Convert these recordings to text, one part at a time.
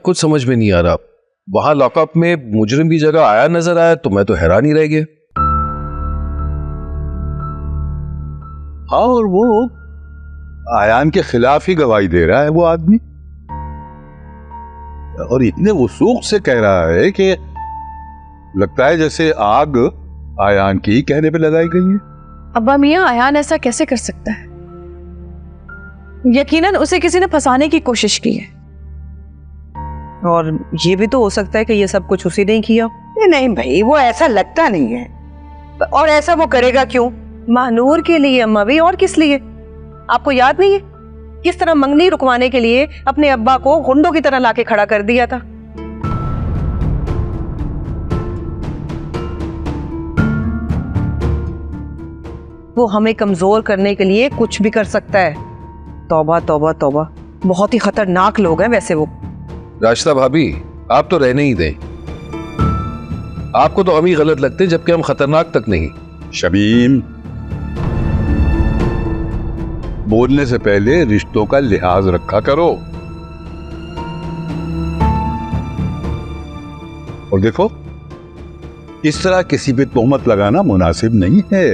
कुछ समझ में नहीं आ रहा। वहां लॉकअप में मुजरिम की जगह आया नजर आया तो मैं तो हैरान ही रह गया। हाँ, और वो आयान के खिलाफ ही गवाही दे रहा है वो आदमी, और इतने वसूख से कह रहा है कि लगता है जैसे आग आयान के ही कहने पे लगाई गई है। अब्बा मियां, आयान ऐसा कैसे कर सकता है? यकीनन उसे किसी ने फंसाने की कोशिश की है। और ये भी तो हो सकता है कि ये सब कुछ उसी ने किया। नहीं भाई, वो ऐसा लगता नहीं है। और ऐसा वो करेगा क्यों? महानूर के लिए अम्मा भी, और किस लिए? आपको याद नहीं है किस तरह मंगनी रुकवाने के लिए अपने अब्बा को गुंडों की तरह लाके खड़ा कर दिया था? वो हमें कमजोर करने के लिए कुछ भी कर सकता है। तौबा तौबा तौबा, बहुत ही खतरनाक लोग हैं वैसे वो। राशिदा भाभी, आप तो रहने ही दें। आपको तो हम ही गलत लगते हैं, जबकि हम खतरनाक तक नहीं। शमीम, बोलने से पहले रिश्तों का लिहाज रखा करो। और देखो, इस तरह किसी पे तोहमत लगाना मुनासिब नहीं है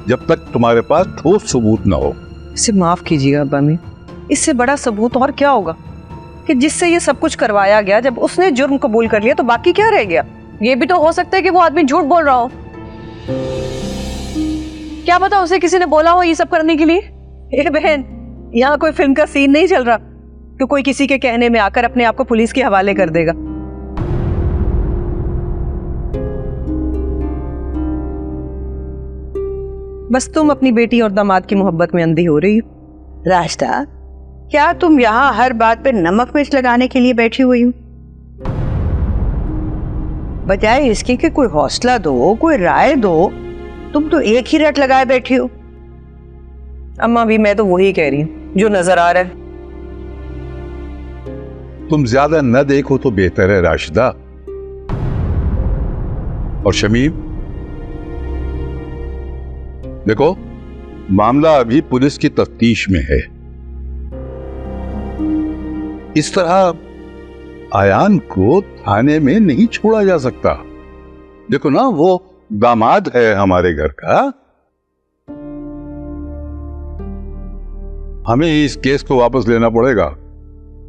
जब तक तुम्हारे पास ठोस सबूत ना हो। इसे माफ कीजिएगा अब्बा मियां, इससे बड़ा सबूत और क्या होगा कि जिससे ये सब कुछ करवाया गया। जब उसने जुर्म कबूल कर लिया तो बाकी क्या रह गया? ये भी तो हो सकता है कि वो आदमी झूठ बोल रहा हो। क्या पता उसे किसी ने बोला हो ये सब करने के लिए। ए बहन, यहाँ कोई फिल्म का सीन नहीं चल रहा कि कोई किसी के कहने में आकर अपने आप को पुलिस के हवाले कर देगा। बस तुम अपनी बेटी और दामाद की मोहब्बत में अंधी हो रही हो। राशिदा, क्या तुम यहाँ हर बात पे नमक मिर्च लगाने के लिए बैठी हुई हो? बजाय इसके कि कोई हौसला दो, कोई राय दो, तुम तो एक ही रट लगाए बैठी हो। अम्मा भी, मैं तो वही कह रही हूँ जो नजर आ रहा है। तुम ज्यादा न देखो तो बेहतर है राशिदा। और शमीम, देखो, मामला अभी पुलिस की तफ्तीश में है। इस तरह आयान को थाने में नहीं छोड़ा जा सकता। देखो ना, वो दामाद है हमारे घर का। हमें इस केस को वापस लेना पड़ेगा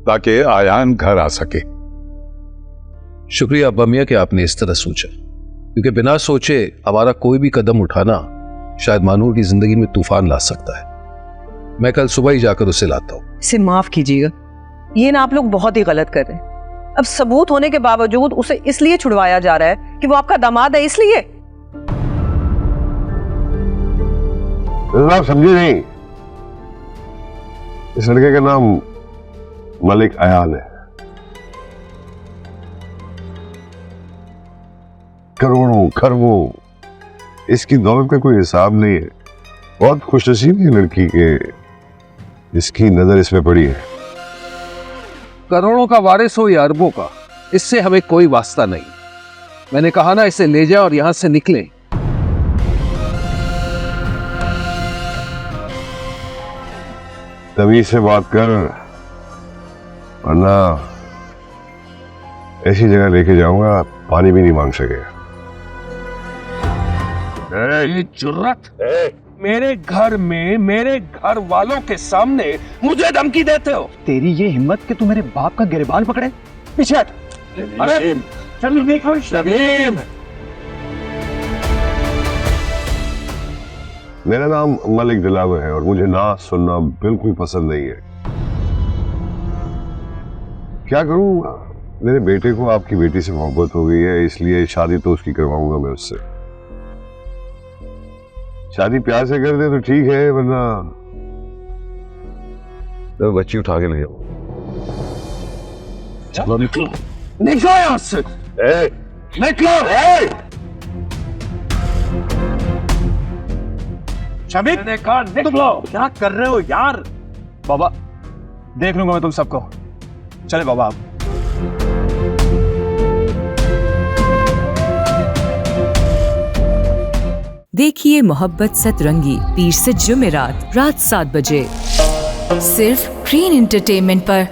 ताकि आयान घर आ सके। शुक्रिया अब्बा मियां कि आपने इस तरह सोचा, क्योंकि बिना सोचे हमारा कोई भी कदम उठाना शायद मानूर की जिंदगी में तूफान ला सकता है। मैं कल सुबह ही जाकर उसे लाता हूं। इसे माफ कीजिएगा, ये ना आप लोग बहुत ही गलत कर रहे हैं। अब सबूत होने के बावजूद उसे इसलिए छुड़वाया जा रहा है कि वो आपका दामाद है, इसलिए। आप समझे नहीं, इस लड़के का नाम मलिक अयान है। करोड़ों खरबों इसकी दौलत का कोई हिसाब नहीं है। बहुत खुशनसीब है लड़की के जिसकी नजर इसमें पड़ी है। करोड़ों का वारिस हो या अरबों का, इससे हमें कोई वास्ता नहीं। मैंने कहा ना, इसे ले जाए और यहां से निकले। तमीज से बात कर, वरना ऐसी जगह लेके जाऊंगा पानी भी नहीं मांग सकेगा। ये जुर्रत मेरे घर में मेरे घर वालों के सामने मुझे धमकी देते हो? तेरी ये हिम्मत कि तू मेरे बाप का गिरबान पकड़े? पीछे हट। अरे चलो देखो शमीम। मेरा नाम मलिक दिलावर है और मुझे ना सुनना बिल्कुल पसंद नहीं है। क्या करूं, मेरे बेटे को आपकी बेटी से मोहब्बत हो गई है, इसलिए शादी तो उसकी करवाऊंगा मैं उससे। शादी प्यार से कर दे तो ठीक है, वरना तो बच्ची उठा के ले जाओ। चलो निकलो, निकलो यहाँ से। निकलो। शमीम ने कहा निकलो। क्या कर रहे हो यार? बाबा, देख लूंगा मैं तुम सबको। चले बाबा आप। देखिए मोहब्बत सतरंगी पीर से जुमेरात रात 7 बजे सिर्फ ग्रीन एंटरटेनमेंट पर।